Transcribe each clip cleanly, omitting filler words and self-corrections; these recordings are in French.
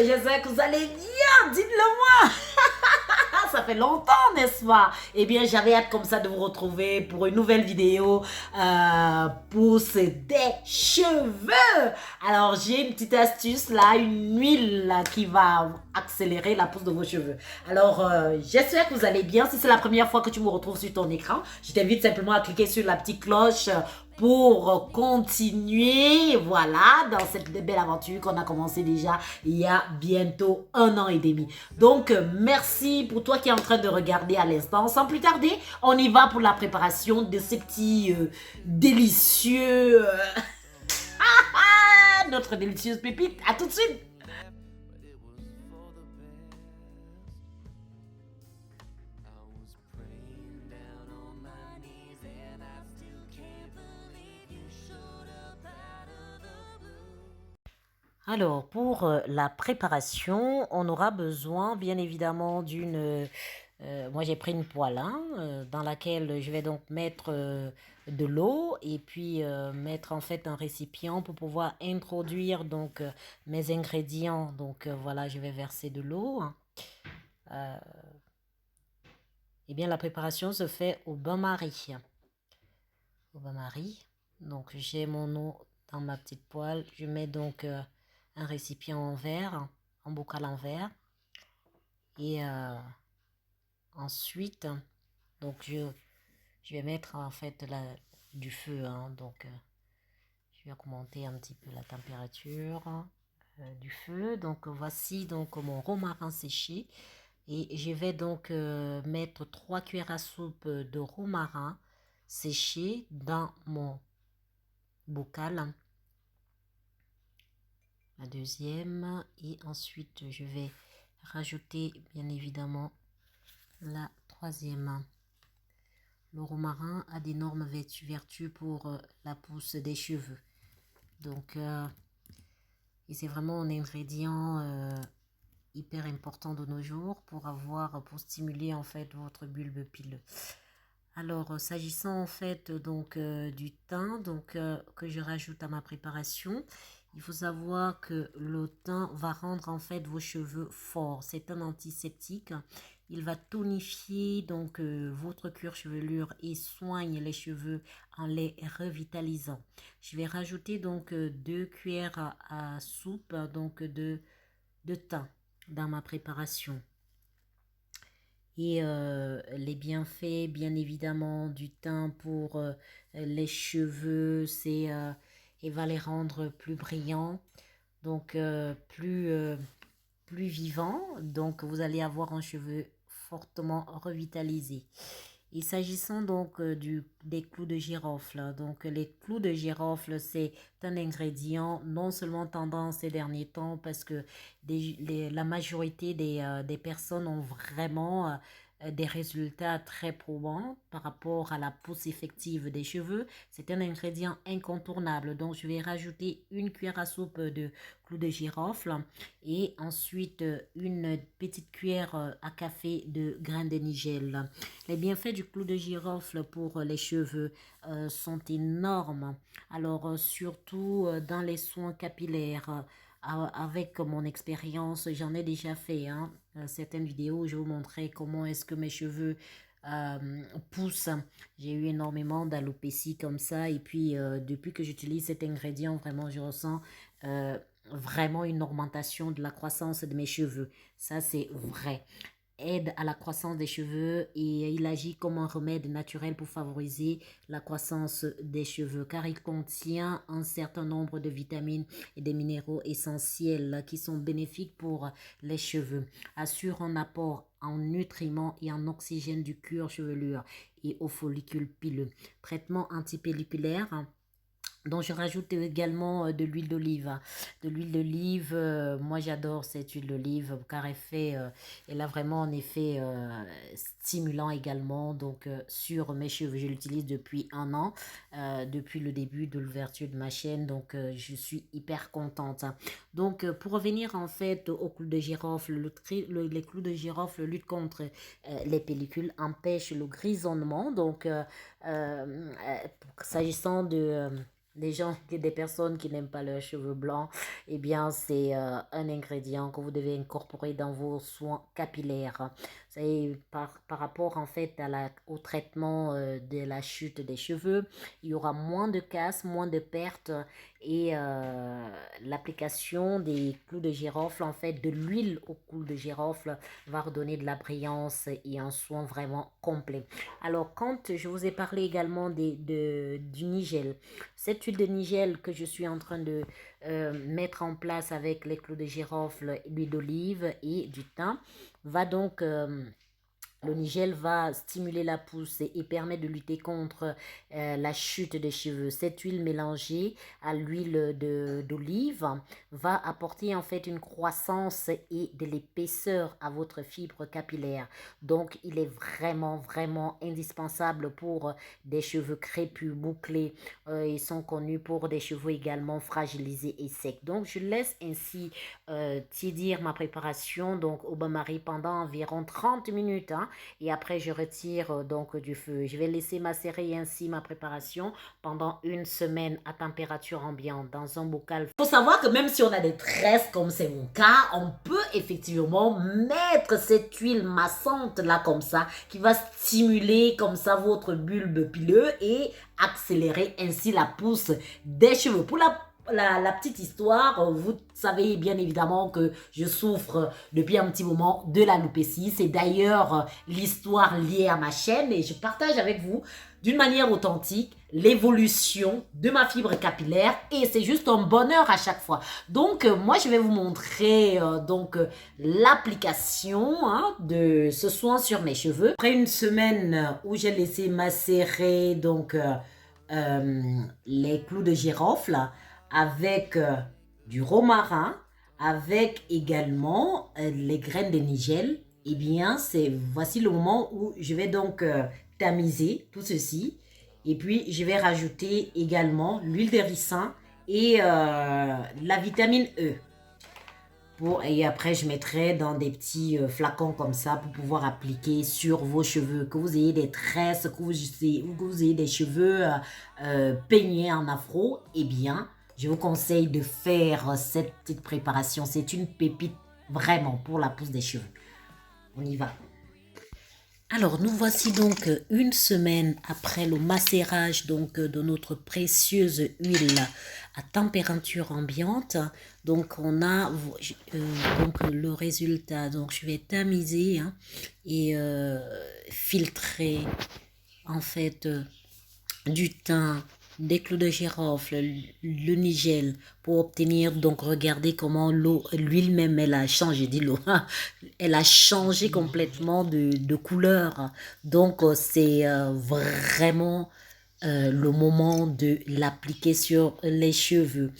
j'espère que vous allez bien, dites-le moi. Ça fait longtemps, n'est-ce pas? Eh bien, j'avais hâte comme ça de vous retrouver pour une nouvelle vidéo pousse des cheveux. Alors, j'ai une petite astuce là, une huile là, qui va accélérer la pousse de vos cheveux. Alors, j'espère que vous allez bien. Si c'est la première fois que tu me retrouves sur ton écran, je t'invite simplement à cliquer sur la petite cloche pour continuer, voilà, dans cette belle aventure qu'on a commencé déjà il y a bientôt 1 an et demi. Donc, merci pour toi qui es en train de regarder à l'instant. Sans plus tarder, on y va pour la préparation de ces petits délicieux... notre délicieuse pépite. À tout de suite. Alors, pour la préparation, on aura besoin bien évidemment d'une... moi, j'ai pris une poêle hein, dans laquelle je vais donc mettre de l'eau et puis mettre en fait un récipient pour pouvoir introduire donc mes ingrédients. Donc, voilà, je vais verser de l'eau. Eh bien, la préparation se fait au bain-marie. Au bain-marie. Donc, j'ai mon eau dans ma petite poêle. Je mets donc un récipient en verre, en bocal en verre. Et ensuite, donc je vais mettre en fait du feu. Hein, donc, je vais augmenter un petit peu la température du feu. Donc, voici donc mon romarin séché. Et je vais donc mettre 3 cuillères à soupe de romarin séché dans mon bocal. La deuxième. Et ensuite, je vais rajouter bien évidemment la troisième. Le romarin a d'énormes vertus pour la pousse des cheveux. Donc, et c'est vraiment un ingrédient hyper important de nos jours pour stimuler en fait votre bulbe pileux. Alors, s'agissant en fait donc du thym que je rajoute à ma préparation, il faut savoir que le thym va rendre en fait vos cheveux forts. C'est un antiseptique. Il va tonifier donc votre cuir chevelure et soigne les cheveux en les revitalisant. Je vais rajouter donc 2 cuillères à soupe donc de thym dans ma préparation. Et les bienfaits, bien évidemment, du thym pour les cheveux, c'est il va les rendre plus brillants, donc plus vivants. Donc, vous allez avoir un cheveu fortement revitalisé. Et s'agissant donc des clous de girofle, donc les clous de girofle, c'est un ingrédient non seulement tendance ces derniers temps parce que la majorité des personnes ont vraiment des résultats très probants par rapport à la pousse effective des cheveux. C'est un ingrédient incontournable. Donc, je vais rajouter 1 cuillère à soupe de clous de girofle et ensuite une petite cuillère à café de graines de nigel. Les bienfaits du clou de girofle pour les cheveux sont énormes. Alors, surtout dans les soins capillaires, avec mon expérience, j'en ai déjà fait hein, certaines vidéos où je vous montrais comment est-ce que mes cheveux poussent. J'ai eu énormément d'alopécie comme ça et puis depuis que j'utilise cet ingrédient, vraiment je ressens vraiment une augmentation de la croissance de mes cheveux. Ça, c'est vrai. Aide à la croissance des cheveux et il agit comme un remède naturel pour favoriser la croissance des cheveux car il contient un certain nombre de vitamines et des minéraux essentiels qui sont bénéfiques pour les cheveux. Assure un apport en nutriments et en oxygène du cuir chevelu et aux follicules pileux. Traitement antipelliculaire. Donc, je rajoute également de l'huile d'olive. De l'huile d'olive, moi j'adore cette huile d'olive car elle a vraiment un effet stimulant également. Donc, sur mes cheveux, je l'utilise depuis 1 an, depuis le début de l'ouverture de ma chaîne. Donc, je suis hyper contente. Donc, pour revenir en fait aux clous de girofle, les clous de girofle luttent contre les pellicules, empêchent le grisonnement. Donc, s'agissant des personnes qui n'aiment pas leurs cheveux blancs, eh bien, c'est un ingrédient que vous devez incorporer dans vos soins capillaires. C'est par rapport, en fait, au traitement de la chute des cheveux. Il y aura moins de casse, moins de pertes et l'application des clous de girofle, en fait, de l'huile aux clous de girofle va redonner de la brillance et un soin vraiment complet. Alors, quand je vous ai parlé également du nigel, cette huile de nigel que je suis en train de mettre en place avec les clous de girofle, l'huile d'olive et du thym, va donc... le nigel va stimuler la pousse et permet de lutter contre la chute des cheveux. Cette huile mélangée à l'huile d'olive va apporter en fait une croissance et de l'épaisseur à votre fibre capillaire. Donc, il est vraiment, vraiment indispensable pour des cheveux crépus, bouclés. Ils sont connus pour des cheveux également fragilisés et secs. Donc, je laisse ainsi tiédir ma préparation donc au bain-marie pendant environ 30 minutes. Hein, et après je retire donc du feu. Je vais laisser macérer ainsi ma préparation pendant une semaine à température ambiante dans un bocal. Il faut savoir que même si on a des tresses comme c'est mon cas, on peut effectivement mettre cette huile massante là comme ça qui va stimuler comme ça votre bulbe pileux et accélérer ainsi la pousse des cheveux. Pour la petite histoire, vous savez bien évidemment que je souffre depuis un petit moment de l'alopécie. C'est d'ailleurs l'histoire liée à ma chaîne et je partage avec vous d'une manière authentique l'évolution de ma fibre capillaire et c'est juste un bonheur à chaque fois. Donc, moi, je vais vous montrer l'application de ce soin sur mes cheveux. Après une semaine où j'ai laissé macérer les clous de girofle, avec du romarin, avec également les graines de nigel, eh bien, voici le moment où je vais donc tamiser tout ceci. Et puis, je vais rajouter également l'huile de ricin et la vitamine E. Et après, je mettrai dans des petits flacons comme ça pour pouvoir appliquer sur vos cheveux. Que vous ayez des tresses, que vous ayez des cheveux peignés en afro, eh bien, je vous conseille de faire cette petite préparation. C'est une pépite vraiment pour la pousse des cheveux. On y va. Alors, nous voici donc une semaine après le macérage de notre précieuse huile à température ambiante. Donc, on a donc le résultat. Donc, je vais tamiser et filtrer en fait du thym, des clous de girofle, le nigel pour obtenir, donc regardez comment l'huile même elle a changé, dis l'eau, elle a changé complètement de couleur. Donc c'est vraiment le moment de l'appliquer sur les cheveux.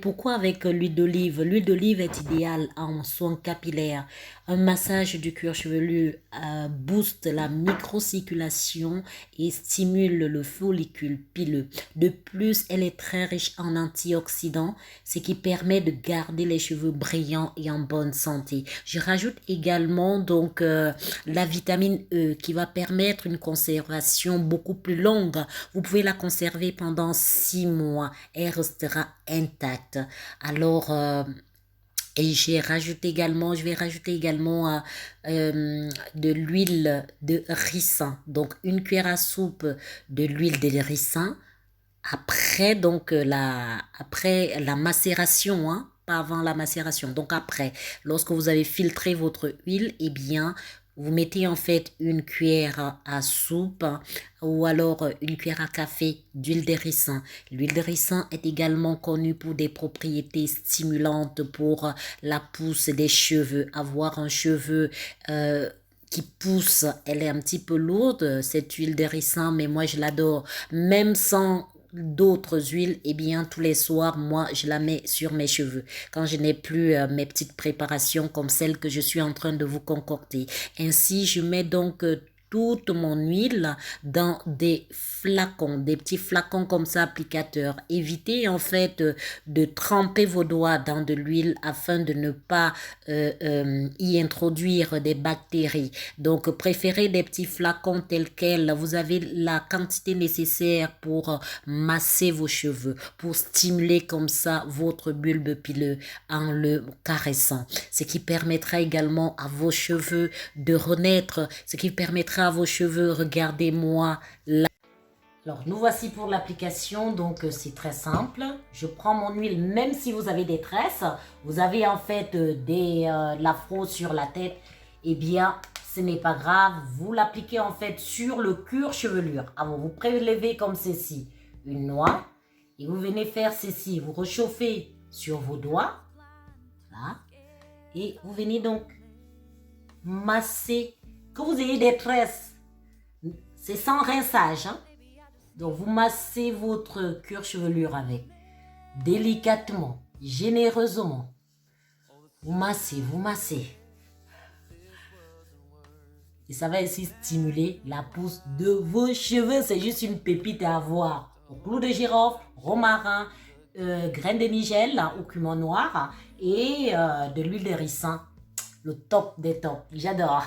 Pourquoi avec l'huile d'olive? L'huile d'olive est idéale en soins capillaires. Un massage du cuir chevelu booste la microcirculation et stimule le follicule pileux. De plus, elle est très riche en antioxydants, ce qui permet de garder les cheveux brillants et en bonne santé. Je rajoute également donc la vitamine E qui va permettre une conservation beaucoup plus longue. Vous pouvez la conserver pendant 6 mois. Elle restera intacte. Alors, et je vais rajouter également de l'huile de ricin. Donc, une cuillère à soupe de l'huile de ricin. Après, après la macération, pas avant la macération. Donc, après, lorsque vous avez filtré votre huile, eh bien, vous mettez en fait une cuillère à soupe ou alors une cuillère à café d'huile de ricin. L'huile de ricin est également connue pour des propriétés stimulantes pour la pousse des cheveux. Avoir un cheveu qui pousse, elle est un petit peu lourde, cette huile de ricin, mais moi je l'adore. Même sans d'autres huiles, eh bien tous les soirs moi je la mets sur mes cheveux quand je n'ai plus mes petites préparations comme celles que je suis en train de vous concocter. Ainsi je mets donc toute mon huile dans des flacons, des petits flacons comme ça applicateurs. Évitez en fait de tremper vos doigts dans de l'huile afin de ne pas y introduire des bactéries. Donc préférez des petits flacons tels quels. Vous avez la quantité nécessaire pour masser vos cheveux, pour stimuler comme ça votre bulbe pileux en le caressant. Ce qui permettra également à vos cheveux de renaître, ce qui permettra à vos cheveux, regardez-moi là. Alors, nous voici pour l'application, donc c'est très simple. Je prends mon huile, même si vous avez des tresses, vous avez en fait de l'afro sur la tête, eh bien, ce n'est pas grave, vous l'appliquez en fait sur le cuir chevelure. Alors, vous prélevez comme ceci une noix et vous venez faire ceci, vous réchauffez sur vos doigts, là, et vous venez donc masser, que vous ayez des tresses, c'est sans rinçage, hein? Donc, vous massez votre cuir chevelure avec. Délicatement, généreusement. Vous massez, vous massez. Et ça va ainsi stimuler la pousse de vos cheveux. C'est juste une pépite à avoir. Clou de girofle, romarin, graines de nigel ou cumin noir et de l'huile de ricin. Le top des tops. J'adore.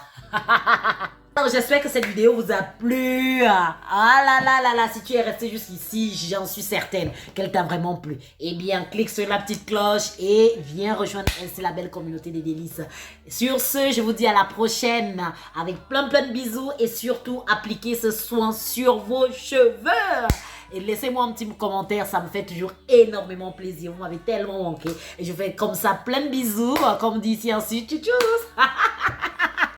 Alors, j'espère que cette vidéo vous a plu. Ah là là là là, si tu es resté jusqu'ici, j'en suis certaine qu'elle t'a vraiment plu. Eh bien, clique sur la petite cloche et viens rejoindre ainsi la belle communauté des délices. Sur ce, je vous dis à la prochaine avec plein de bisous et surtout, appliquez ce soin sur vos cheveux. Et laissez-moi un petit commentaire, ça me fait toujours énormément plaisir. Vous m'avez tellement manqué. Et je fais comme ça plein de bisous, comme dit ici ensuite. Tchou tchou.